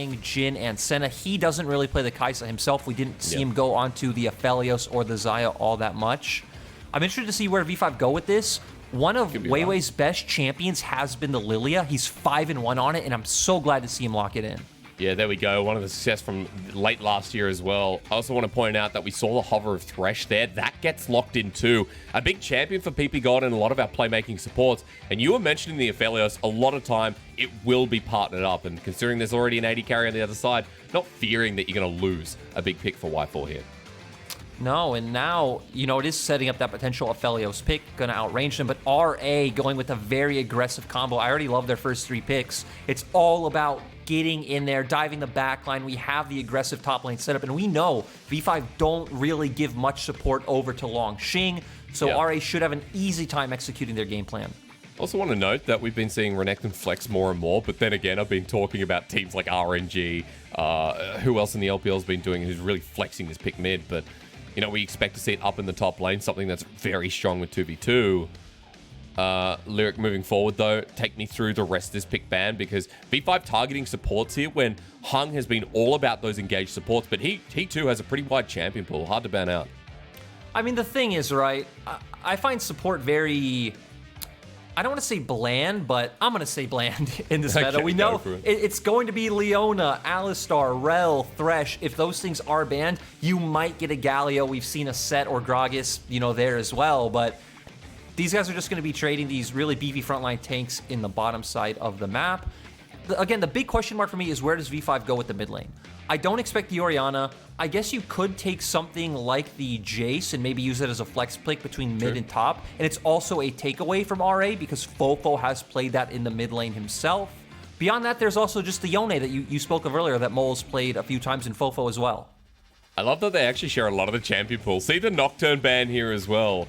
Jhin and Senna. He doesn't really play the Kaisa himself. We didn't see him go onto the Aphelios or the Xayah all that much. I'm interested to see where V5 go with this. One of WeiWei's best champions has been the Lillia. He's 5-1 on it, and I'm so glad to see him lock it in. Yeah, there we go. One of the success from late last year as well. I also want to point out that we saw the hover of Thresh there. That gets locked in too. A big champion for ppgod and a lot of our playmaking supports. And you were mentioning the Aphelios. A lot of time, it will be partnered up. And considering there's already an AD carry on the other side, not fearing that you're going to lose a big pick for Y4 here. No, and now, you know, it is setting up that potential Aphelios pick, going to outrange them, but RA going with a very aggressive combo. I already love their first 3 picks. It's all about getting in there, diving the back line. We have the aggressive top lane setup, and we know V5 don't really give much support over to Langx, so RA should have an easy time executing their game plan. Also want to note that we've been seeing Renekton flex more and more, but then again, I've been talking about teams like RNG, who else in the LPL has been doing who's really flexing this pick mid, but you know, we expect to see it up in the top lane, something that's very strong with 2v2. Lyric moving forward, though, take me through the rest of this pick ban, because V5 targeting supports here when Hung has been all about those engaged supports, but he too has a pretty wide champion pool. Hard to ban out. I mean, the thing is, right, I find support very... I don't want to say bland, but I'm going to say bland in this meta. We know it's going to be Leona, Alistar, Rel, Thresh. If those things are banned, you might get a Galio. We've seen a Set or Gragas, you know, there as well. But these guys are just going to be trading these really beefy frontline tanks in the bottom side of the map. Again, the big question mark for me is where does V5 go with the mid lane? I don't expect the Orianna. I guess you could take something like the Jace and maybe use it as a flex pick between mid and top. And it's also a takeaway from RA because FoFo has played that in the mid lane himself. Beyond that, there's also just the Yone that you spoke of earlier that Mole's played a few times in FoFo as well. I love that they actually share a lot of the champion pool. See the Nocturne ban here as well.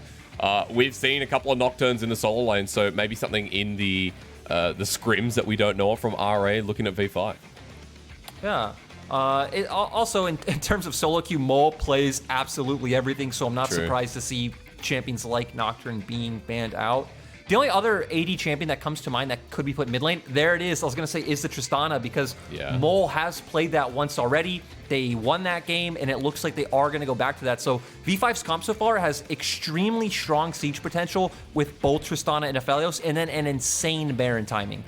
We've seen a couple of Nocturnes in the solo lane, so maybe something in the scrims that we don't know from RA looking at V5. Yeah. Also, in terms of solo queue, Mole plays absolutely everything, so I'm not surprised to see champions like Nocturne being banned out. The only other AD champion that comes to mind that could be put mid lane, there it is, I was going to say, is the Tristana, because Mole has played that once already. They won that game, and it looks like they are going to go back to that. So V5's comp so far has extremely strong siege potential with both Tristana and Aphelios, and then an insane Baron timing.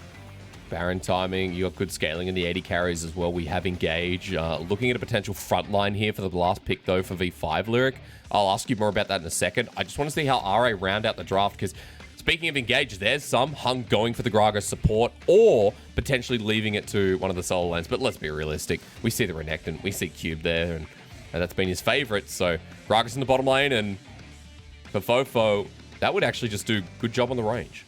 Baron timing, you got good scaling in the AD carries as well. We have Engage. Looking at a potential front line here for the last pick, though, for V5, Lyric. I'll ask you more about that in a second. I just want to see how RA round out the draft, because speaking of Engage, there's some Hung going for the Gragas support or potentially leaving it to one of the solo lanes. But let's be realistic. We see the Renekton. We see Cube there, and that's been his favorite. So Gragas in the bottom lane, and for FoFo, that would actually just do a good job on the range.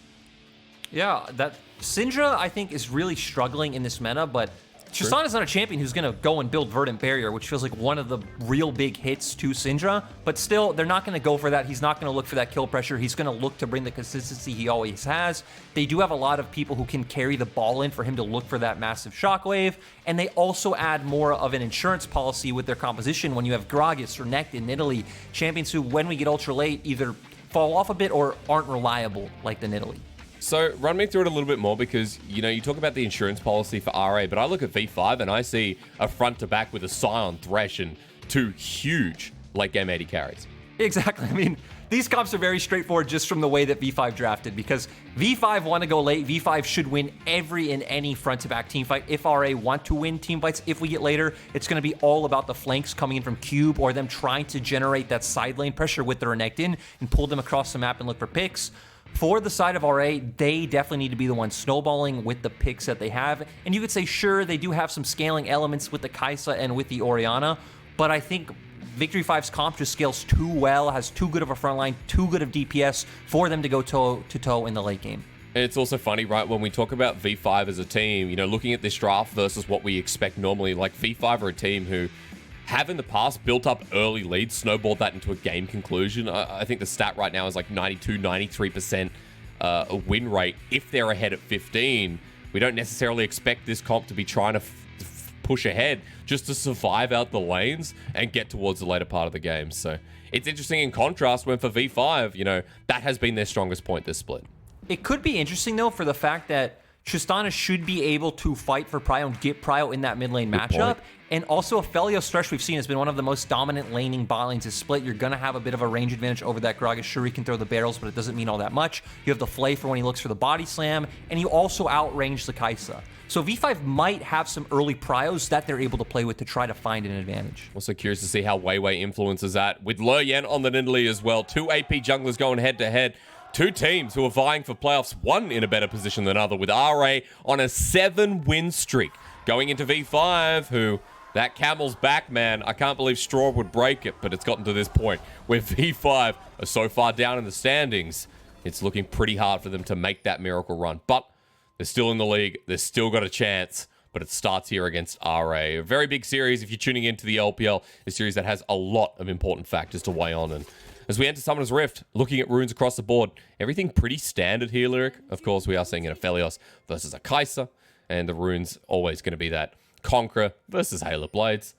Yeah, that Syndra, I think, is really struggling in this meta, but Tristana's not a champion who's going to go and build Verdant Barrier, which feels like one of the real big hits to Syndra, but still, they're not going to go for that. He's not going to look for that kill pressure. He's going to look to bring the consistency he always has. They do have a lot of people who can carry the ball in for him to look for that massive shockwave, and they also add more of an insurance policy with their composition when you have Gragas, Renekton, Nidalee, champions who, when we get ultra late, either fall off a bit or aren't reliable like the Nidalee. So run me through it a little bit more, because, you know, you talk about the insurance policy for RA, but I look at V5 and I see a front to back with a Sion, Thresh, and 2 huge late game AD carries. Exactly. I mean, these comps are very straightforward just from the way that V5 drafted, because V5 want to go late. V5 should win every and any front to back team fight. If RA want to win team fights, if we get later, it's going to be all about the flanks coming in from Cube or them trying to generate that side lane pressure with the Renekton and pull them across the map and look for picks. For the side of RA, they definitely need to be the ones snowballing with the picks that they have. And you could say, sure, they do have some scaling elements with the Kaisa and with the Orianna, but I think Victory 5's comp just scales too well, has too good of a front line, too good of DPS for them to go toe-to-toe in the late game. And it's also funny, right, when we talk about V5 as a team, you know, looking at this draft versus what we expect normally, like V5 are a team who have in the past built up early leads, snowballed that into a game conclusion. I think the stat right now is like 92, 93% a win rate if they're ahead at 15. We don't necessarily expect this comp to be trying to push ahead, just to survive out the lanes and get towards the later part of the game. So it's interesting in contrast when for V5, you know, that has been their strongest point this split. It could be interesting, though, for the fact that Tristana should be able to fight for prio and get prio in that mid lane matchup. And also, Aphelios Thresh we've seen has been one of the most dominant laning bot lanes. Is split. You're going to have a bit of a range advantage over that Gragas. Sure, he can throw the barrels, but it doesn't mean all that much. You have the Flay for when he looks for the body slam, and you also outrange the Kaisa. So V5 might have some early prios that they're able to play with to try to find an advantage. Also curious to see how WeiWei influences that. With Leyan on the Nidalee as well. 2 AP junglers going head-to-head. 2 teams who are vying for playoffs, one in a better position than other, with RA on a 7-win streak. Going into V5, who, that camel's back, man. I can't believe straw would break it, but it's gotten to this point where V5 are so far down in the standings. It's looking pretty hard for them to make that miracle run. But they're still in the league. They've still got a chance, but it starts here against RA. A very big series if you're tuning into the LPL, a series that has a lot of important factors to weigh on. And as we enter Summoner's Rift, looking at runes across the board, everything pretty standard here, Lyric. Of course, we are seeing an Aphelios versus a Kaisa, and the runes always going to be that Conqueror versus Halo Blades.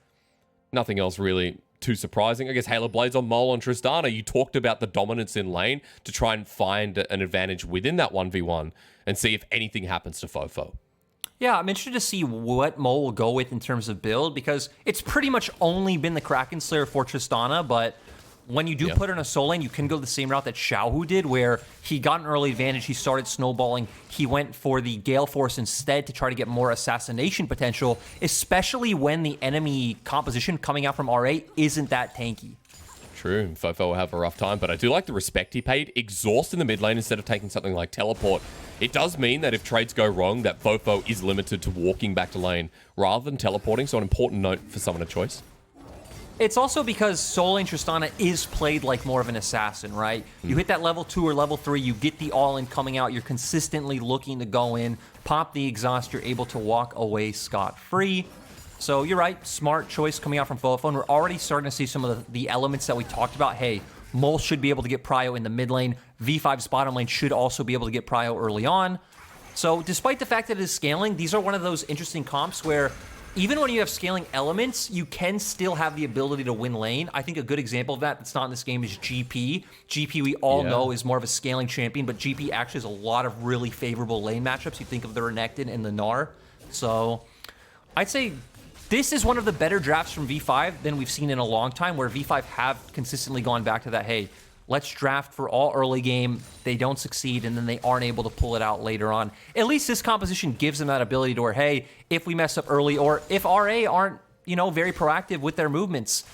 Nothing else really too surprising. I guess Halo Blades on Mole and Tristana. You talked about the dominance in lane to try and find an advantage within that 1v1 and see if anything happens to FoFo. Yeah, I'm interested to see what Mole will go with in terms of build, because it's pretty much only been the Kraken Slayer for Tristana, but when you do put in a soul lane, you can go the same route that Xiaohu did, where he got an early advantage, he started snowballing, he went for the Gale Force instead to try to get more assassination potential, especially when the enemy composition coming out from RA isn't that tanky. True, FoFo will have a rough time, but I do like the respect he paid. Exhaust in the mid lane instead of taking something like Teleport. It does mean that if trades go wrong, that FoFo is limited to walking back to lane rather than teleporting, so an important note for someone of choice. It's also because Soul Lane Tristana is played like more of an assassin, right? You hit that level 2 or level 3, you get the all-in coming out, you're consistently looking to go in, pop the exhaust, you're able to walk away scot-free. So you're right, smart choice coming out from FoFo, and we're already starting to see some of the elements that we talked about. Hey, Mole should be able to get prio in the mid lane, V5's bottom lane should also be able to get prio early on. So despite the fact that it is scaling, these are one of those interesting comps where even when you have scaling elements, you can still have the ability to win lane. I think a good example of that that's not in this game is GP. GP, we all know, is more of a scaling champion, but GP actually has a lot of really favorable lane matchups. You think of the Renekton and the Gnar. So I'd say this is one of the better drafts from V5 than we've seen in a long time, where V5 have consistently gone back to that, hey, let's draft for all early game, they don't succeed, and then they aren't able to pull it out later on. At least this composition gives them that ability to where, hey, if we mess up early, or if RA aren't, very proactive with their movements,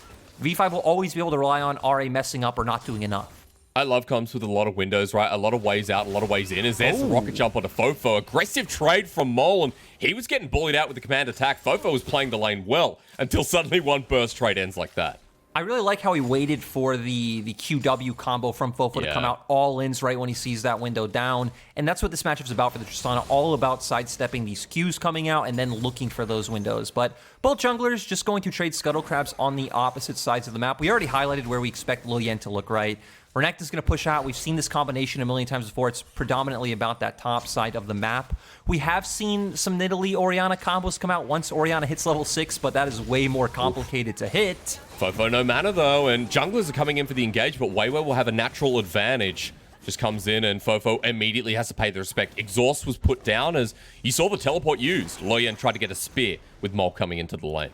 V5 will always be able to rely on RA messing up or not doing enough. I love comps with a lot of windows, right? A lot of ways out, a lot of ways in. As there's the rocket jump onto FoFo. Aggressive trade from Mole, and he was getting bullied out with the command attack. FoFo was playing the lane well until suddenly one burst trade ends like that. I really like how he waited for the QW combo from FoFo to come out all-ins right when he sees that window down. And that's what this matchup's about for the Tristana, all about sidestepping these Qs coming out and then looking for those windows. But both junglers just going to trade Scuttle Crabs on the opposite sides of the map. We already highlighted where we expect Leyan to look, right? Renekton's going to push out. We've seen this combination a million times before. It's predominantly about that top side of the map. We have seen some Nidalee Orianna combos come out once Orianna hits level 6, but that is way more complicated to hit. FoFo no mana though, and junglers are coming in for the engage, but WeiWei will have a natural advantage. Just comes in and FoFo immediately has to pay the respect. Exhaust was put down as you saw the teleport used. Leyan tried to get a spear with Mole coming into the lane.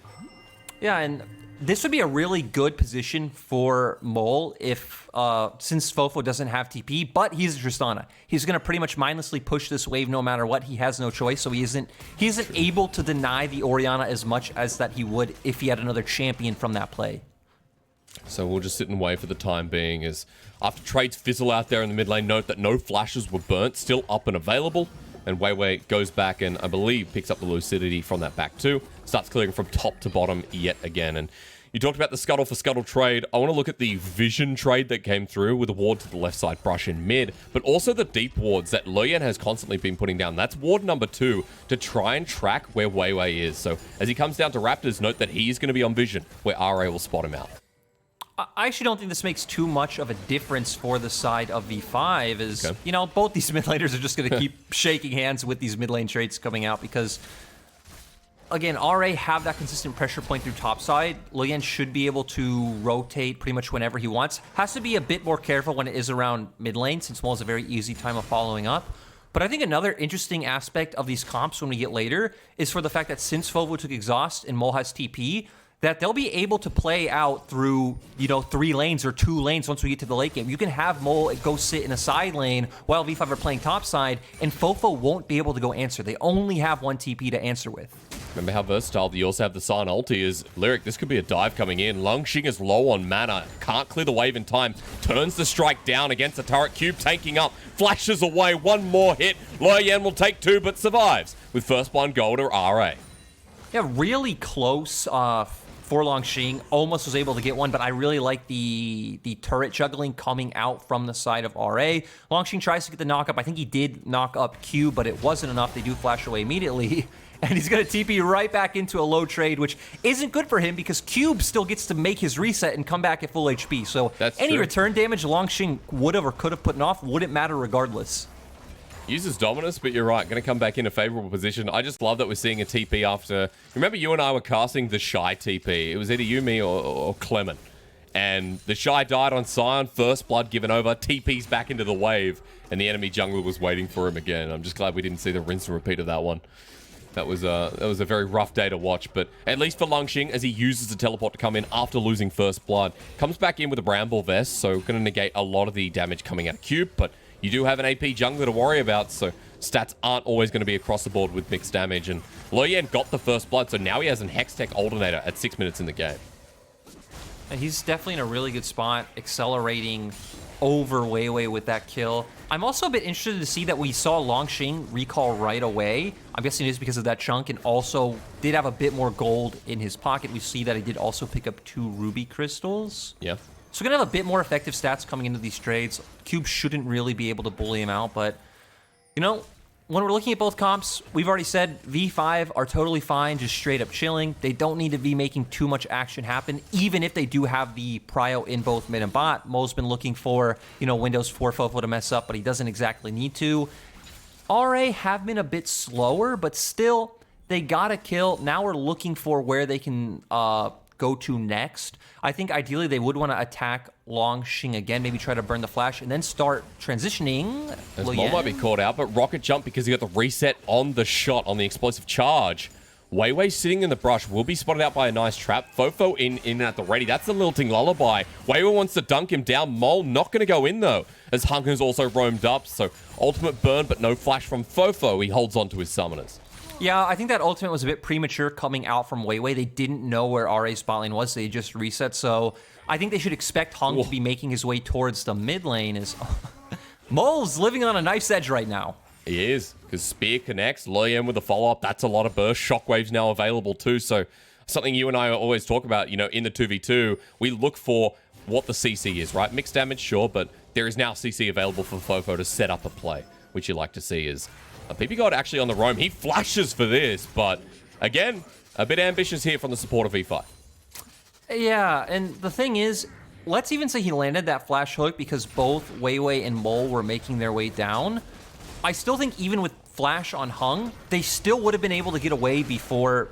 Yeah, and this would be a really good position for Mole if, since FoFo doesn't have TP, but he's a Tristana. He's going to pretty much mindlessly push this wave no matter what. He has no choice, so he isn't able to deny the Orianna as much as that he would if he had another champion from that play. So we'll just sit and wait for the time being as after trades fizzle out there in the mid lane, note that no flashes were burnt, still up and available. And WeiWei goes back and I believe picks up the lucidity from that back too. Starts clearing from top to bottom yet again. And you talked about the Scuttle for Scuttle trade. I want to look at the Vision trade that came through with a ward to the left side, brush in mid, but also the deep wards that Leyan has constantly been putting down. That's ward number 2 to try and track where WeiWei is. So as he comes down to Raptors, note that he is going to be on Vision, where RA will spot him out. I actually don't think this makes too much of a difference for the side of V5, as, both these mid laners are just going to keep shaking hands with these mid lane trades coming out because, again, RA have that consistent pressure point through top side. Leyan should be able to rotate pretty much whenever he wants. Has to be a bit more careful when it is around mid lane, since Mole is a very easy time of following up. But I think another interesting aspect of these comps when we get later is for the fact that since FoFo took Exhaust and Mole has TP, that they'll be able to play out through, 3 lanes or 2 lanes once we get to the late game. You can have Mole go sit in a side lane while V5 are playing top side, and FoFo won't be able to go answer. They only have 1 TP to answer with. Remember how versatile you also have the Sion ulti is. Lyric, this could be a dive coming in. Langx is low on mana, can't clear the wave in time, turns the strike down against the turret, Cube tanking up, flashes away, 1 more hit. Leyan will take 2, but survives with first blind gold or RA. Yeah, really close for Langx. Almost was able to get one, but I really like the turret juggling coming out from the side of RA. Langx tries to get the knock up. I think he did knock up Q, but it wasn't enough. They do flash away immediately. And he's going to TP right back into a low trade, which isn't good for him because Cube still gets to make his reset and come back at full HP. So any return damage Langx would have or could have put off wouldn't matter regardless. Uses Dominus, but you're right, going to come back in a favorable position. I just love that we're seeing a TP after... Remember you and I were casting the Shy TP. It was either you, me, or Clement. And the Shy died on Sion, first blood given over, TP's back into the wave, and the enemy jungler was waiting for him again. I'm just glad we didn't see the rinse and repeat of that one. That was a very rough day to watch, but at least for Langx, as he uses the teleport to come in after losing first blood, comes back in with a Bramble Vest, so going to negate a lot of the damage coming out of Cube, but you do have an AP jungler to worry about, so stats aren't always going to be across the board with mixed damage, and Leyan got the first blood, so now he has an Hextech Alternator at 6 minutes in the game. And he's definitely in a really good spot, accelerating over WeiWei with that kill. I'm also a bit interested to see that we saw Langx recall right away. I'm guessing it is because of that chunk, and also did have a bit more gold in his pocket. We see that he did also pick up 2 ruby crystals. Yeah. So we're going to have a bit more effective stats coming into these trades. Cube shouldn't really be able to bully him out, but, when we're looking at both comps, we've already said V5 are totally fine, just straight up chilling. They don't need to be making too much action happen, even if they do have the prio in both mid and bot. Mo's been looking for, Windows 4 FoFo to mess up, but he doesn't exactly need to. RA have been a bit slower, but still, they got a kill. Now we're looking for where they can go to next. I think ideally they would want to attack Langx again, maybe try to burn the flash, and then start transitioning. Mole might be caught out, but Rocket Jump, because he got the reset on the shot, on the explosive charge. WeiWei sitting in the brush, will be spotted out by a nice trap. FoFo in at the ready. That's the lilting lullaby. WeiWei wants to dunk him down. Mole not going to go in, though, as Hung has also roamed up. So ultimate burn, but no flash from FoFo. He holds on to his summoners. Yeah, I think that ultimate was a bit premature coming out from WeiWei. They didn't know where RA's bot lane was. They just reset. So I think they should expect Hung to be making his way towards the mid lane. Mole's living on a knife's edge right now. He is, because Spear connects. Leyan with the follow-up. That's a lot of burst. Shockwave's now available too. So something you and I always talk about, in the 2v2, we look for what the CC is, right? Mixed damage, sure, but there is now CC available for FoFo to set up a play, which you like to see is... ppgod actually on the roam. He flashes for this, but again, a bit ambitious here from the support of V5. Yeah, and the thing is, let's even say he landed that flash hook because both WeiWei and Mole were making their way down. I still think even with flash on Hung, they still would have been able to get away before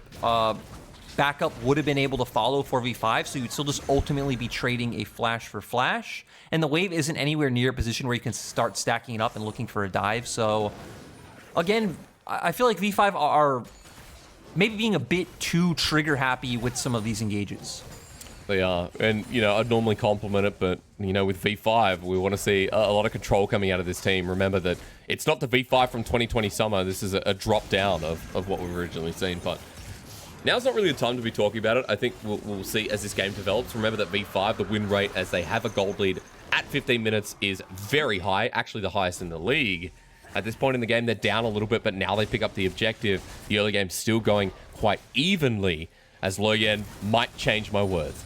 backup would have been able to follow for V5, so you'd still just ultimately be trading a flash for flash. And the wave isn't anywhere near a position where you can start stacking it up and looking for a dive, so... Again, I feel like V5 are maybe being a bit too trigger-happy with some of these engages. They are, and, I'd normally compliment it, but, with V5, we want to see a lot of control coming out of this team. Remember that it's not the V5 from 2020 summer. This is a drop-down of what we've originally seen, but now's not really the time to be talking about it. I think we'll see as this game develops. Remember that V5, the win rate, as they have a gold lead at 15 minutes, is very high, actually the highest in the league. At this point in the game, they're down a little bit, but now they pick up the objective. The early game's still going quite evenly, as Leyan might change my words.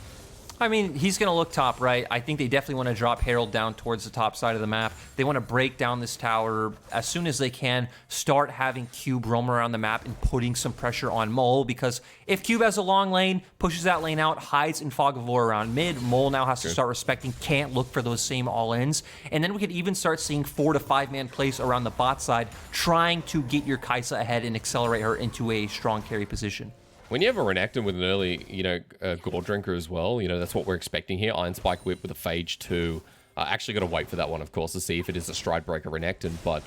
I mean, he's going to look top, right? I think they definitely want to drop Herald down towards the top side of the map. They want to break down this tower as soon as they can, start having Cube roam around the map and putting some pressure on Mole, because if Cube has a long lane, pushes that lane out, hides in Fog of War around mid, Mole now has to start respecting, can't look for those same all-ins. And then we could even start seeing 4 to 5 man plays around the bot side, trying to get your Kaisa ahead and accelerate her into a strong carry position. When you have a Renekton with an early, Gore Drinker as well, that's what we're expecting here. Iron Spike Whip with a Phage 2. Actually got to wait for that one, of course, to see if it is a Stride Breaker Renekton. But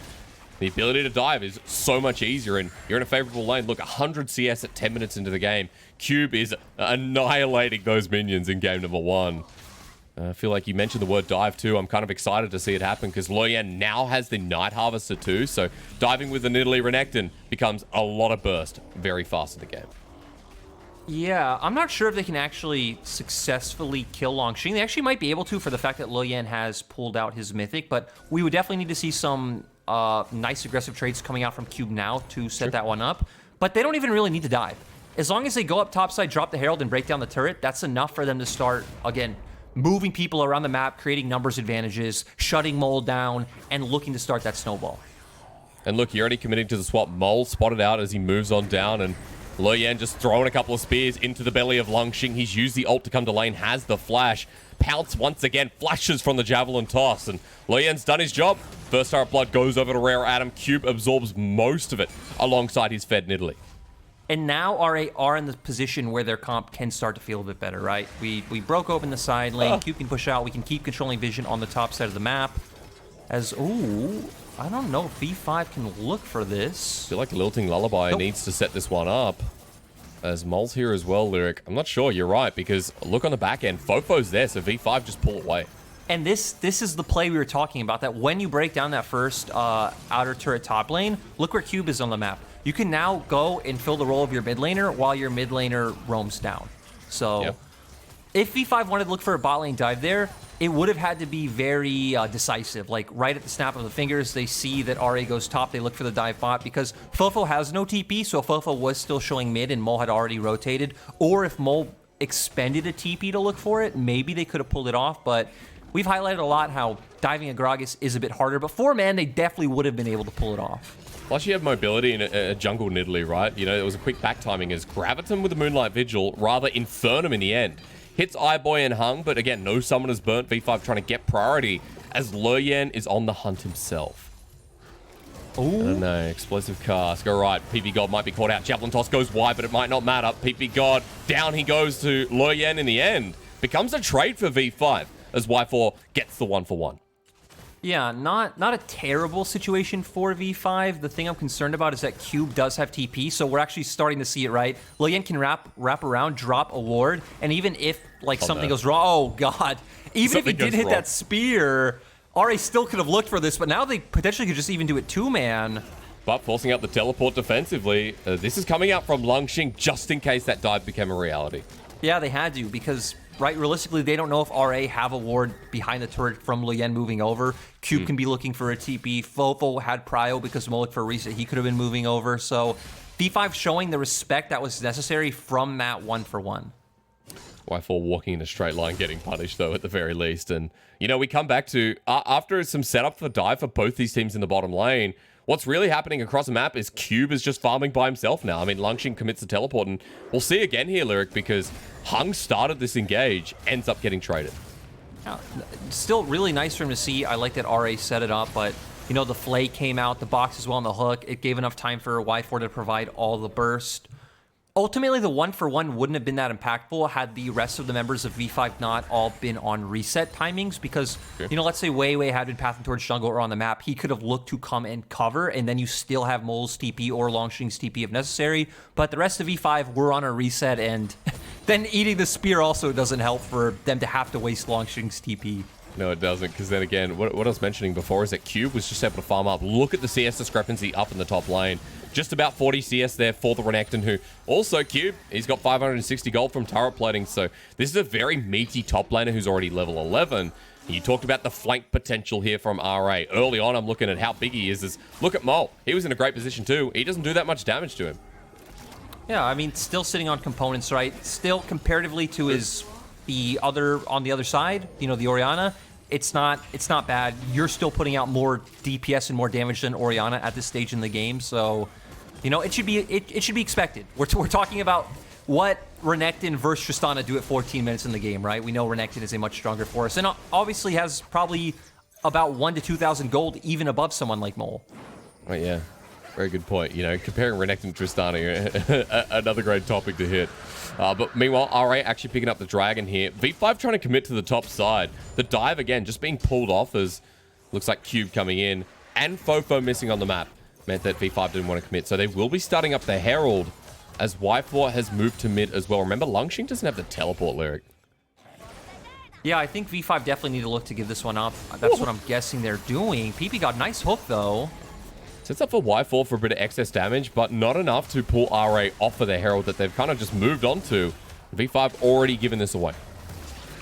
The ability to dive is so much easier, and you're in a favorable lane. Look, 100 CS at 10 minutes into the game. Cube is annihilating those minions in game number 1. I feel like you mentioned the word dive too. I'm kind of excited to see it happen because Leyan now has the Night Harvester too. So diving with the Nidalee Renekton becomes a lot of burst very fast in the game. Yeah, I'm not sure if they can actually successfully kill Langx. They actually might be able to for the fact that Leyan has pulled out his Mythic, but we would definitely need to see some nice aggressive trades coming out from Cube now to set that one up. But they don't even really need to dive. As long as they go up topside, drop the Herald, and break down the turret, that's enough for them to start, again, moving people around the map, creating numbers advantages, shutting Mole down, and looking to start that snowball. And look, you're already committing to the swap. Mole spotted out as he moves on down, and Leyan just throwing a couple of spears into the belly of Langx. He's used the ult to come to lane, has the flash. Pounce once again, flashes from the javelin toss, and Leyan's done his job. First Star of Blood goes over to Rare Adam. Cube absorbs most of it alongside his fed Nidalee. And now RA are in the position where their comp can start to feel a bit better, right? We broke open the side lane. Cube can push out. We can keep controlling vision on the top side of the map. As, ooh, I don't know if V5 can look for this. I feel like Lilting Lullaby needs to set this one up. As Mole's here as well, Lyric. I'm not sure, you're right, because look on the back end. FoFo's there, so V5 just pull away. And this is the play we were talking about, that when you break down that first outer turret top lane, look where Cube is on the map. You can now go and fill the role of your mid laner while your mid laner roams down. So if V5 wanted to look for a bot lane dive there, it would have had to be very decisive. Like right at the snap of the fingers, they see that RA goes top, they look for the dive bot, because FoFo has no TP, so if FoFo was still showing mid and Mole had already rotated, or if Mole expended a TP to look for it, maybe they could have pulled it off, but we've highlighted a lot how diving a Gragas is a bit harder, but 4-man, they definitely would have been able to pull it off. Plus you have mobility in a jungle Nidalee, right? You know, it was a quick back timing as Graviton with the Moonlight Vigil, rather Infernum in the end. Hits iBoy and Hung, but again, no summoners burnt. V5 trying to get priority as Leyan is on the hunt himself. Ooh. I don't know, explosive cast. All right, ppgod might be caught out. Javelin toss goes wide, but it might not matter. ppgod, down he goes to Leyan in the end. Becomes a trade for V5 as Y4 gets the 1-for-1. Yeah, not a terrible situation for V5. The thing I'm concerned about is that Cube does have TP, so we're actually starting to see it, right? Leyan can wrap around, drop a ward, and even if like something goes wrong, oh god, even if he did hit that spear, RA still could have looked for this, but now they potentially could just even do it 2-man. But forcing out the teleport defensively, this is coming out from Langx just in case that dive became a reality. Yeah, they had to, because right, realistically, they don't know if RA have a ward behind the turret from Leyan moving over. Cube can be looking for a TP. FoFo had prio because Molik for a reset. He could have been moving over. So V5 showing the respect that was necessary from that 1-for-1. Y4 walking in a straight line, getting punished, though, at the very least. And, you know, we come back to, after some setup for dive for both these teams in the bottom lane, what's really happening across the map is Cube is just farming by himself now. I mean, Langx commits the teleport, and we'll see again here, Lyric, because Hung started this engage, ends up getting traded. Still really nice for him to see. I like that RA set it up, but, you know, the Flay came out, the box as well on the hook. It gave enough time for Y4 to provide all the burst. Ultimately, the 1-for-1 wouldn't have been that impactful had the rest of the members of V5 not all been on reset timings, because, you know, let's say WeiWei had been pathing towards jungle or on the map, he could have looked to come and cover, and then you still have Mole's TP or Langx's TP if necessary, but the rest of V5 were on a reset, and then eating the spear also doesn't help for them to have to waste Langx's TP. No, it doesn't, because then again, what I was mentioning before is that Cube was just able to farm up. Look at the CS discrepancy up in the top lane. Just about 40 CS there for the Renekton, who also Cube, he's got 560 gold from turret plating, so this is a very meaty top laner who's already level 11. You talked about the flank potential here from RA. Early on, I'm looking at how big he is. Look at Mole. He was in a great position too. He doesn't do that much damage to him. Yeah, I mean, still sitting on components, right? Still comparatively to his on the other side, you know, the Orianna, it's not bad. You're still putting out more DPS and more damage than Orianna at this stage in the game, so you know, it should be expected. We're talking about what Renekton versus Tristana do at 14 minutes in the game, right? We know Renekton is a much stronger force, and obviously has probably about 1,000 to 2,000 gold, even above someone like Mole. Oh yeah, very good point. You know, comparing Renekton to Tristana, another great topic to hit. But meanwhile, RA actually picking up the dragon here. V5 trying to commit to the top side. The dive again just being pulled off as looks like Cube coming in. and FoFo missing on the map meant that V5 didn't want to commit. So they will be starting up the Herald as WeiWei has moved to mid as well. Remember, Langx doesn't have the teleport lyric. Yeah, I think V5 definitely need to look to give this one up. That's what I'm guessing they're doing. ppgod, nice hook, though. Sets up for WeiWei for a bit of excess damage, but not enough to pull RA off of the Herald that they've kind of just moved on to. V5 already given this away.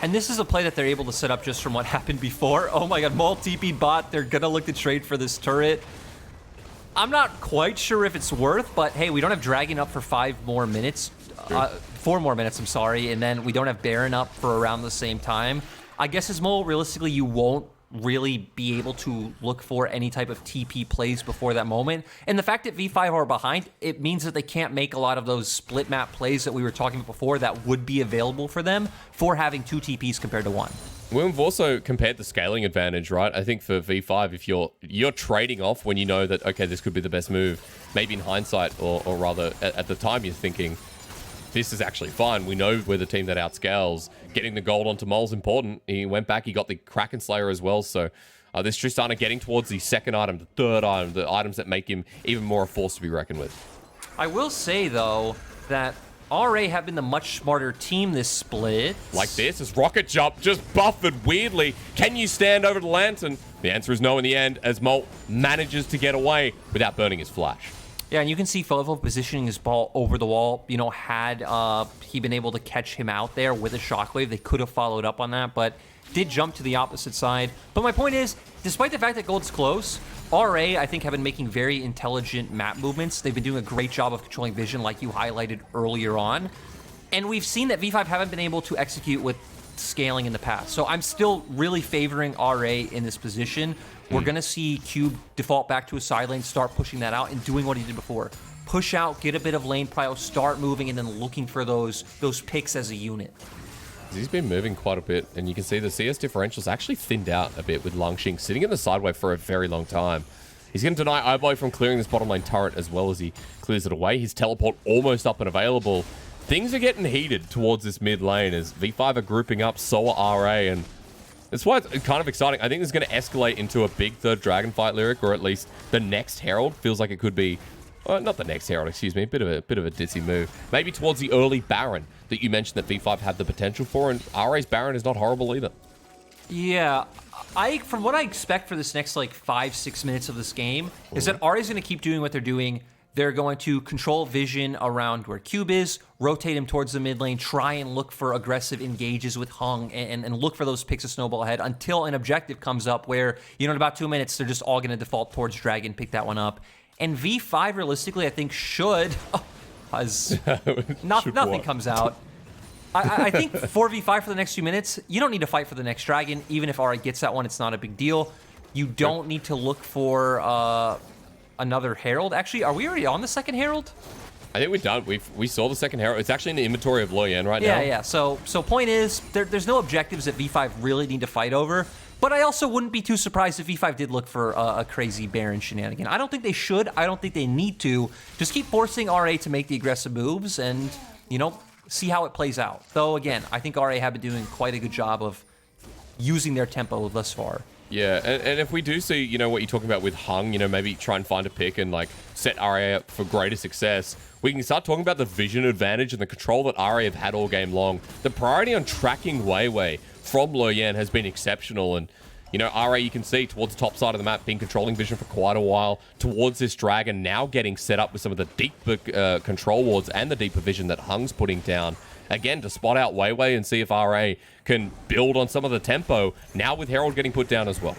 And this is a play that they're able to set up just from what happened before. Oh my god, Maul TP'd bot. They're going to look to trade for this turret. I'm not quite sure if it's worth, but hey, we don't have Dragon up for 5 more minutes. 4 more minutes, I'm sorry. And then we don't have Baron up for around the same time. I guess as Maul, realistically, you won't really be able to look for any type of TP plays before that moment. And the fact that V5 are behind, it means that they can't make a lot of those split map plays that we were talking about before that would be available for them for having 2 TPs compared to 1. We've also compared the scaling advantage, right? I think for V5, if you're trading off when you know that, okay, this could be the best move, maybe in hindsight, or rather at the time you're thinking, this is actually fine. We know we're the team that outscales. Getting the gold onto Mol's important. He went back, he got the Kraken Slayer as well, so this Tristana getting towards the second item, the third item, the items that make him even more a force to be reckoned with. I will say, though, that RA have been the much smarter team this split. Like this, as Rocket Jump just buffered weirdly. Can you stand over the Lantern? The answer is no in the end, as Molt manages to get away without burning his flash. Yeah, and you can see FoFo positioning his ball over the wall. You know, had he been able to catch him out there with a shockwave, they could have followed up on that, but did jump to the opposite side. But my point is, despite the fact that gold's close, RA, I think, have been making very intelligent map movements. They've been doing a great job of controlling vision, like you highlighted earlier on. And we've seen that V5 haven't been able to execute with scaling in the past. So I'm still really favoring RA in this position. We're going to see Cube default back to his side lane, start pushing that out and doing what he did before. Push out, get a bit of lane prio, start moving, and then looking for those picks as a unit. He's been moving quite a bit, and you can see the CS differential's actually thinned out a bit with Langx sitting in the sideway for a very long time. He's going to deny iBoy from clearing this bottom lane turret as well as he clears it away. His teleport almost up and available. Things are getting heated towards this mid lane as V5 are grouping up, so are RA, and that's why it's kind of exciting. I think this is going to escalate into a big third dragon fight lyric, or at least the next Herald. Feels like it could be, not the next Herald, excuse me, a bit of a ditzy move. Maybe towards the early Baron that you mentioned that V5 had the potential for, and RA's Baron is not horrible either. Yeah, from what I expect for this next like 5-6 minutes of this game is that RA's going to keep doing what they're doing. They're going to control vision around where Cube is, rotate him towards the mid lane, try and look for aggressive engages with Hung, and look for those picks of snowball ahead until an objective comes up where, you know, in about 2 minutes, they're just all going to default towards Dragon, pick that one up. And V5, realistically, I think should, nothing comes out. I think for V5 for the next few minutes, you don't need to fight for the next Dragon. Even if RA gets that one, it's not a big deal. You don't need to look for another Herald. Actually, are we already on the second Herald? I think we're done. We saw the second Herald. It's actually in the inventory of Leyan right now. Yeah. So point is, there's no objectives that V5 really need to fight over. But I also wouldn't be too surprised if V5 did look for a crazy Baron shenanigan. I don't think they should. I don't think they need to. Just keep forcing RA to make the aggressive moves and, you know, see how it plays out. Though, again, I think RA have been doing quite a good job of using their tempo thus far. Yeah, and if we do see, you know, what you're talking about with Hung, you know, maybe try and find a pick and, like, set RA up for greater success, we can start talking about the vision advantage and the control that RA have had all game long. The priority on tracking WeiWei from Leyan has been exceptional, and, you know, RA, you can see towards the top side of the map, been controlling vision for quite a while, towards this Dragon, now getting set up with some of the deeper control wards and the deeper vision that Hung's putting down. Again, to spot out WeiWei and see if RA can build on some of the tempo, now with Herald getting put down as well.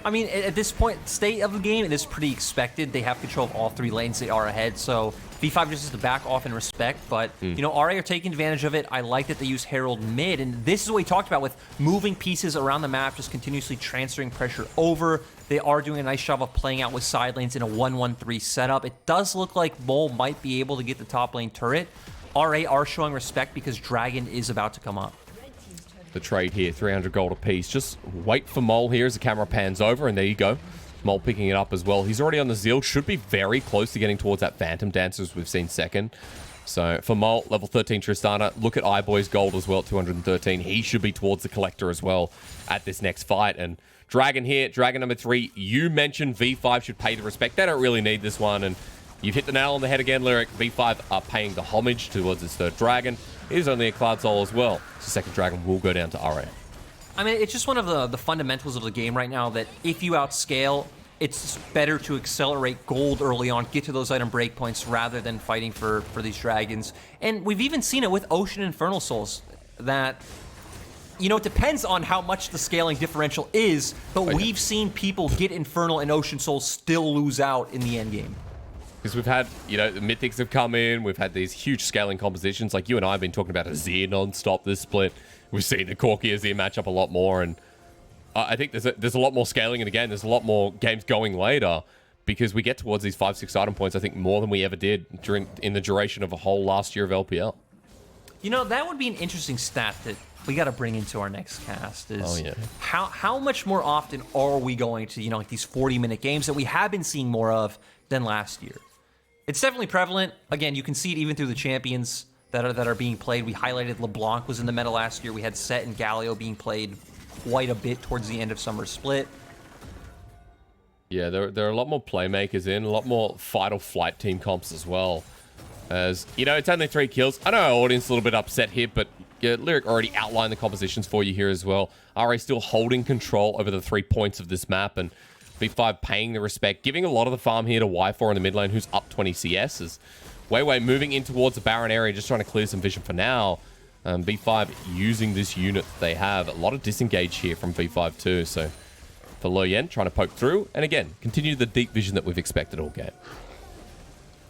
I mean, at this point, state of the game, it is pretty expected. They have control of all 3 lanes. They are ahead, so V5 just has to back off in respect. But, you know, RA are taking advantage of it. I like that they use Herald mid, and this is what we talked about with moving pieces around the map, just continuously transferring pressure over. They are doing a nice job of playing out with side lanes in a 1-1-3 setup. It does look like Mole might be able to get the top lane turret. RA are showing respect because Dragon is about to come up. The trade here, 300 gold apiece. Just wait for Mole here as the camera pans over, and there you go. Mole picking it up as well. He's already on the Zeal. Should be very close to getting towards that Phantom Dancer as we've seen second. So for Mole, level 13 Tristana. Look at iBoy's gold as well at 213. He should be towards the Collector as well at this next fight. And Dragon here, Dragon number 3. You mentioned V5 should pay the respect. They don't really need this one, and you've hit the nail on the head again, Lyric. V5 are paying the homage towards his third dragon. It is only a Cloud Soul as well. The second dragon will go down to RA. I mean, it's just one of the fundamentals of the game right now that if you outscale, it's better to accelerate gold early on, get to those item breakpoints rather than fighting for these dragons. And we've even seen it with Ocean Infernal Souls that, you know, it depends on how much the scaling differential is, but we've seen people get Infernal and Ocean Souls still lose out in the end game. Because we've had, you know, the Mythics have come in, we've had these huge scaling compositions, like you and I have been talking about Azir non-stop this split. We've seen the Corki Azir match up a lot more, and I think there's a lot more scaling, and again, there's a lot more games going later, because we get towards these 5-6 item points, I think, more than we ever did in the duration of a whole last year of LPL. You know, that would be an interesting stat that we got to bring into our next cast is how much more often are we going to, you know, like these 40-minute games that we have been seeing more of than last year. It's definitely prevalent. Again, you can see it even through the champions that are being played. We highlighted LeBlanc was in the meta last year. We had Set and Galio being played quite a bit towards the end of Summer Split. Yeah, there are a lot more playmakers in, a lot more fight or flight team comps as well. As, you know, it's only 3 kills. I know our audience is a little bit upset here, but Lyric already outlined the compositions for you here as well. RA still holding control over the 3 points of this map, and V5 paying the respect, giving a lot of the farm here to Y4 in the mid lane, who's up 20 CS. As WeiWei moving in towards the Baron area, just trying to clear some vision for now. V5 using this unit that they have. A lot of disengage here from V5 too, so for Leyan trying to poke through, and again, continue the deep vision that we've expected all game.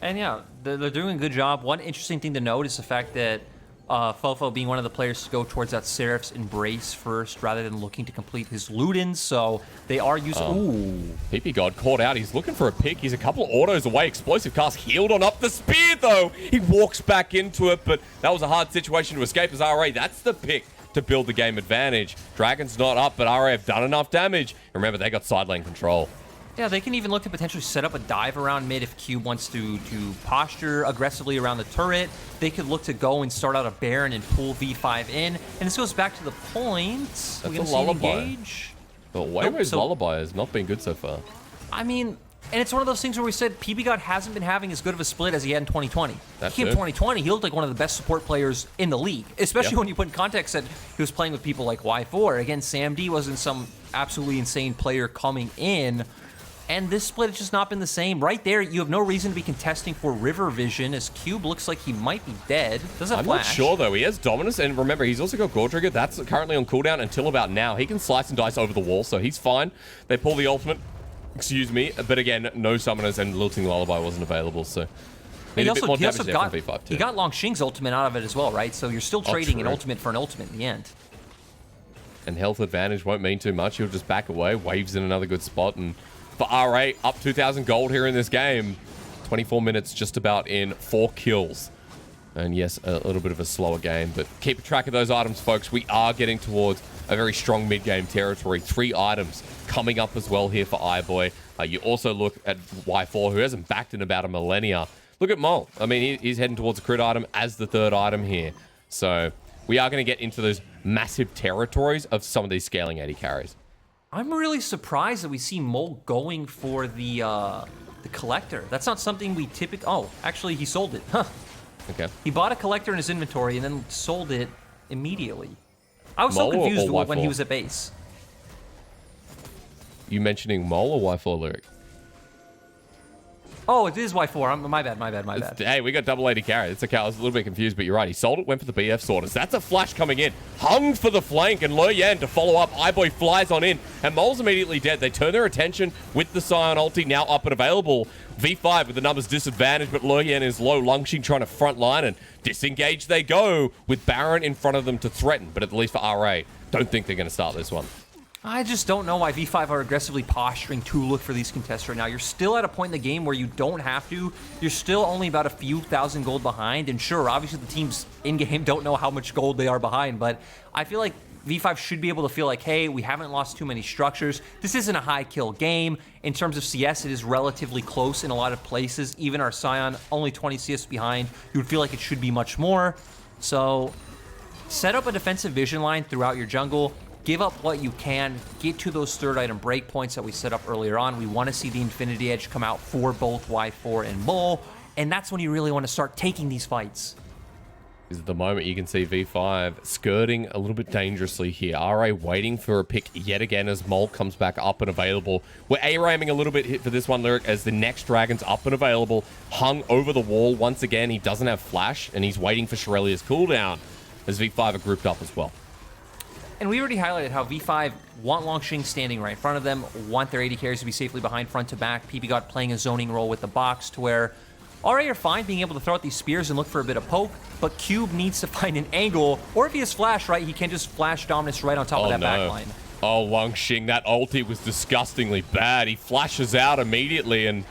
And yeah, they're doing a good job. One interesting thing to note is the fact that FoFo being one of the players to go towards that Seraph's Embrace first rather than looking to complete his Ludens, so they are using... Ooh. ppgod caught out. He's looking for a pick. He's a couple of autos away. Explosive cast healed on up the spear, though. He walks back into it, but that was a hard situation to escape as RA. That's the pick to build the game advantage. Dragon's not up, but RA have done enough damage. Remember, they got side lane control. Yeah, they can even look to potentially set up a dive around mid if Cube wants to posture aggressively around the turret. They could look to go and start out a Baron and pull V5 in. And this goes back to the point. That's a lullaby. But WeiWei's lullaby has not been good so far. I mean, and it's one of those things where we said ppgod hasn't been having as good of a split as he had in 2020. That's in 2020, he looked like one of the best support players in the league, especially when you put in context that he was playing with people like Y4. Again, Sam D wasn't some absolutely insane player coming in. And this split has just not been the same. Right there, you have no reason to be contesting for River Vision as Cube looks like he might be dead. Doesn't I'm flash. not sure, though. He has Dominus, and remember, he's also got Gore Trigger. That's currently on cooldown until about now. He can slice and dice over the wall, so he's fine. They pull the ultimate, excuse me, but again, no summoners, and Lilting Lullaby wasn't available, so... Need a bit more damage there from V5, too. He got Langxing's ultimate out of it as well, right? So you're still trading an ultimate for an ultimate in the end. And health advantage won't mean too much. He'll just back away, waves in another good spot, and... For RA, up 2,000 gold here in this game. 24 minutes just about in, 4 kills. And yes, a little bit of a slower game, but keep track of those items, folks. We are getting towards a very strong mid-game territory. 3 items coming up as well here for iBoy. You also look at Y4, who hasn't backed in about a millennia. Look at Mole. I mean, he's heading towards a crit item as the 3rd item here. So we are going to get into those massive territories of some of these scaling AD carries. I'm really surprised that we see Mole going for the collector. That's not something we typically... Oh, actually, he sold it. Huh. Okay. He bought a collector in his inventory and then sold it immediately. I was so confused when he was at base. You mentioning Mole or Y4 Lyric? Oh, it is Y4. My bad. Hey, we got double AD carry. It's okay. I was a little bit confused, but you're right. He sold it, went for the BF sorters. That's a flash coming in. Hung for the flank, and Leyan to follow up. iBoy flies on in, and Mole's immediately dead. They turn their attention with the Sion ulti now up and available. V5 with the numbers disadvantage, but Leyan is low. Langxing trying to front line, and disengage they go with Baron in front of them to threaten, but at least for RA, don't think they're going to start this one. I just don't know why V5 are aggressively posturing to look for these contests right now. You're still at a point in the game where you don't have to. You're still only about a few thousand gold behind. And sure, obviously the teams in-game don't know how much gold they are behind. But I feel like V5 should be able to feel like, hey, we haven't lost too many structures. This isn't a high kill game. In terms of CS, it is relatively close in a lot of places. Even our Sion, only 20 CS behind. You would feel like it should be much more. So set up a defensive vision line throughout your jungle. give up what you can, get to those third item breakpoints that we set up earlier on. We want to see the Infinity Edge come out for both Y4 and Mole, and that's when you really want to start taking these fights. At the moment, you can see V5 skirting a little bit dangerously here. RA waiting for a pick yet again as Mole comes back up and available. We're A-ramming a little bit hit for this one, Lyric, as the next Dragon's up and available. Hung over the wall once again. He doesn't have flash, and he's waiting for Shirelia's cooldown as V5 are grouped up as well. And we already highlighted how V5 want Langx standing right in front of them, want their AD carries to be safely behind front to back. ppgod playing a zoning role with the box to where RA are fine being able to throw out these spears and look for a bit of poke, but Cube needs to find an angle, or if he has flash, right, he can just flash Dominus right on top of that backline. Oh, Langx, that ulti was disgustingly bad. He flashes out immediately, and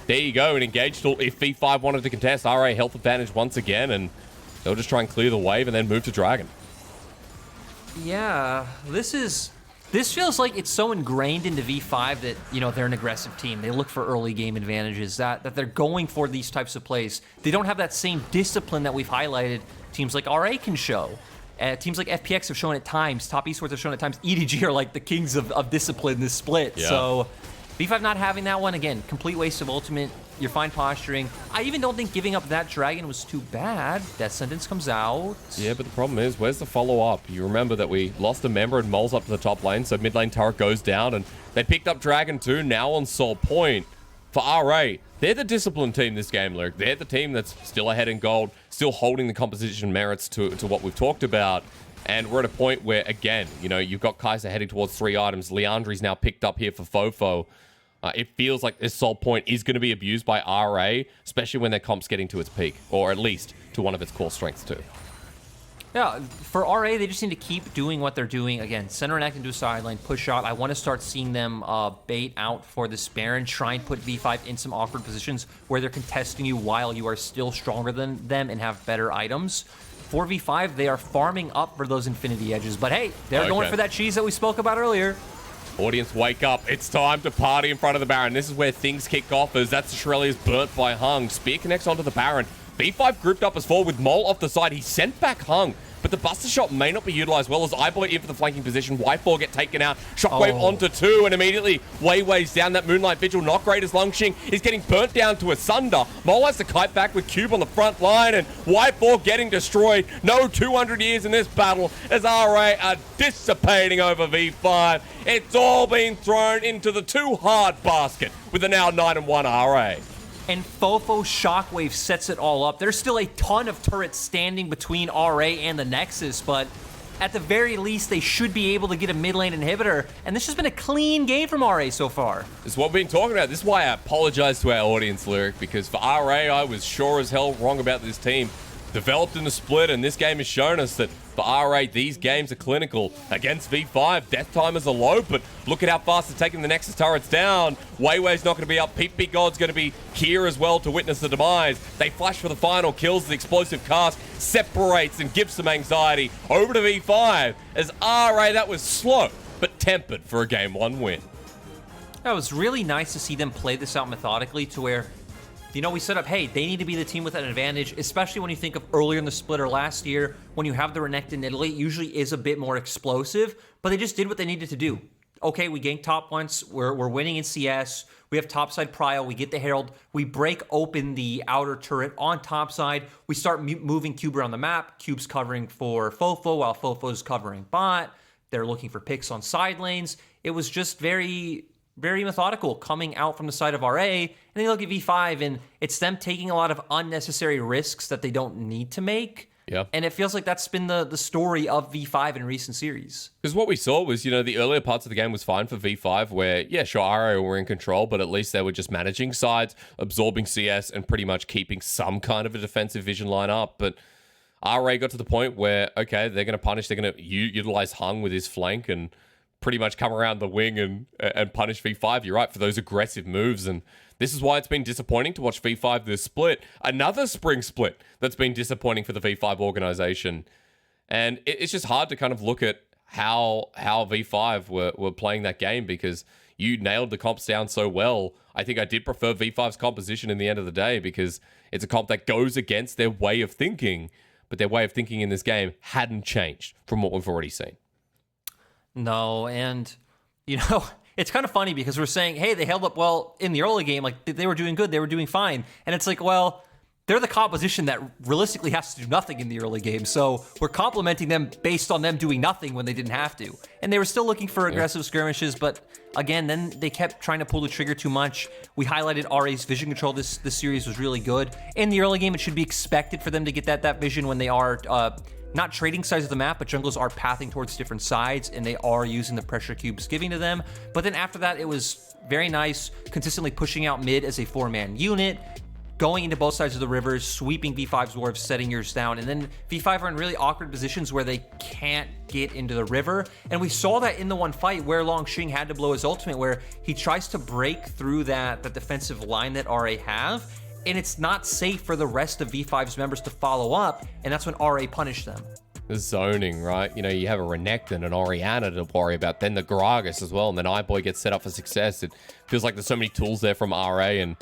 there you go, an engaged tool. If V5 wanted to contest, RA health advantage once again, and they'll just try and clear the wave and then move to Dragon. Yeah, this feels like it's so ingrained into V5 that, you know, they're an aggressive team. They look for early game advantages, that they're going for these types of plays. They don't have that same discipline that we've highlighted teams like RA can show. Teams like FPX have shown at times. Top esports have shown at times. EDG are like the kings of discipline in this split. Yeah. So V5 not having that one, again, complete waste of ultimate. You're fine posturing. I even don't think giving up that dragon was too bad. Death sentence comes out. Yeah, but the problem is, where's the follow-up? You remember that we lost a member and Mole's up to the top lane, so mid lane turret goes down, and they picked up Dragon 2 now on Soul Point. For RA, they're the disciplined team this game, Luke. They're the team that's still ahead in gold, still holding the composition merits to what we've talked about. And we're at a point where, again, you know, you've got Kaisa heading towards 3 items. Leandri's now picked up here for FoFo. It feels like this Soul Point is going to be abused by RA, especially when their comp's getting to its peak, or at least to one of its core strengths too. Yeah, for RA, they just need to keep doing what they're doing. Again, center Renekton into a side lane, push out. I want to start seeing them bait out for this Baron, try and put V5 in some awkward positions where they're contesting you while you are still stronger than them and have better items. For V5, they are farming up for those Infinity Edges, but hey, they're going for that cheese that we spoke about earlier. Audience, wake up. It's time to party in front of the Baron. This is where things kick off, as that's Shirelia's burnt by Hung. Spear connects onto the Baron. V5 grouped up as 4 with Mole off the side. He sent back Hung, but the Buster Shot may not be utilized well as iBoy in for the flanking position. Y4 get taken out. Shockwave onto 2, and immediately WeiWei's down. That Moonlight Vigil not great as Langx is getting burnt down to asunder. Mole has to kite back with Cube on the front line, and Y4 getting destroyed. No 200 years in this battle as RA are dissipating over V5. It's all been thrown into the too hard basket with the now 9-1 RA. And FoFo Shockwave sets it all up. There's still a ton of turrets standing between RA and the Nexus, but at the very least, they should be able to get a mid lane inhibitor. And this has been a clean game from RA so far. This is what we've been talking about. This is why I apologize to our audience, Lyric, because for RA, I was sure as hell wrong about this team. Developed in the split, and this game has shown us that for RA, these games are clinical. Against V5, death timers are low, but look at how fast they're taking the Nexus turrets down. WeiWei's not going to be up. ppgod's going to be here as well to witness the demise. They flash for the final kills. The explosive cast separates and gives some anxiety over to V5 as RA, that was slow, but tempered for a Game 1 win. That was really nice to see them play this out methodically to where, you know, we set up, hey, they need to be the team with an advantage, especially when you think of earlier in the split or last year when you have the Renekton Nidalee. It usually is a bit more explosive, but they just did what they needed to do. Okay, we ganked top once, we're winning in CS, we have topside prio, we get the Herald, we break open the outer turret on topside, we start moving Cube around the map, Cube's covering for FoFo while FoFo's covering bot, they're looking for picks on side lanes. It was just very methodical coming out from the side of RA, and they look at V5, and it's them taking a lot of unnecessary risks that they don't need to make. Yeah. And it feels like that's been the story of V5 in recent series. Because what we saw was, you know, the earlier parts of the game was fine for V5 where, yeah, sure, RA were in control, but at least they were just managing sides, absorbing CS, and pretty much keeping some kind of a defensive vision line up. But RA got to the point where, okay, they're going to punish, they're going to utilize Hung with his flank and pretty much come around the wing and punish V5. You're right, for those aggressive moves. And this is why it's been disappointing to watch V5 this split. Another spring split that's been disappointing for the V5 organization. And it's just hard to kind of look at how V5 were playing that game because you nailed the comps down so well. I think I did prefer V5's composition in the end of the day because it's a comp that goes against their way of thinking. But their way of thinking in this game hadn't changed from what we've already seen. No, and, it's kind of funny because we're saying, hey, they held up well in the early game. Like, they were doing good. They were doing fine. And it's like, well, they're the composition that realistically has to do nothing in the early game. So we're complimenting them based on them doing nothing when they didn't have to. And they were still looking for aggressive skirmishes, but again, then they kept trying to pull the trigger too much. We highlighted RA's vision control. This series was really good. In the early game, it should be expected for them to get that vision when they are not trading sides of the map, but jungles are pathing towards different sides, and they are using the pressure cubes giving to them. But then after that, it was very nice, consistently pushing out mid as a 4-man unit, going into both sides of the rivers, sweeping V5's dwarves, setting yours down, and then V5 are in really awkward positions where they can't get into the river. And we saw that in the one fight where Langx had to blow his ultimate, where he tries to break through that defensive line that RA have, and it's not safe for the rest of V5's members to follow up, and that's when RA punished them. The zoning, right? You have a Renekton and Orianna to worry about, then the Gragas as well, and then iBoy gets set up for success. It feels like there's so many tools there from RA, and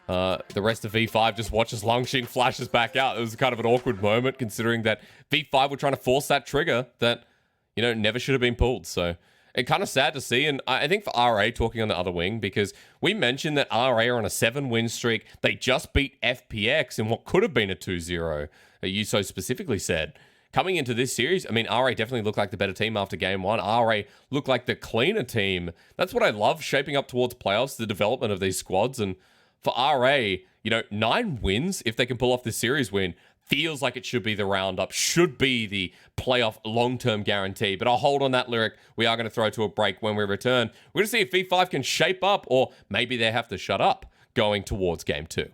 the rest of V5 just watches Langx flashes back out. It was kind of an awkward moment considering that V5 were trying to force that trigger that, never should have been pulled. So it's kind of sad to see. And I think for RA, talking on the other wing, because we mentioned that RA are on a 7-win streak. They just beat FPX in what could have been a 2-0, you so specifically said. Coming into this series, RA definitely looked like the better team after game 1. RA looked like the cleaner team. That's what I love shaping up towards playoffs, the development of these squads. And for RA, 9 wins, if they can pull off this series win, feels like it should be the roundup, should be the playoff long-term guarantee. But I'll hold on that lyric. We are going to throw to a break when we return. We're going to see if V5 can shape up, or maybe they have to shut up going towards game 2.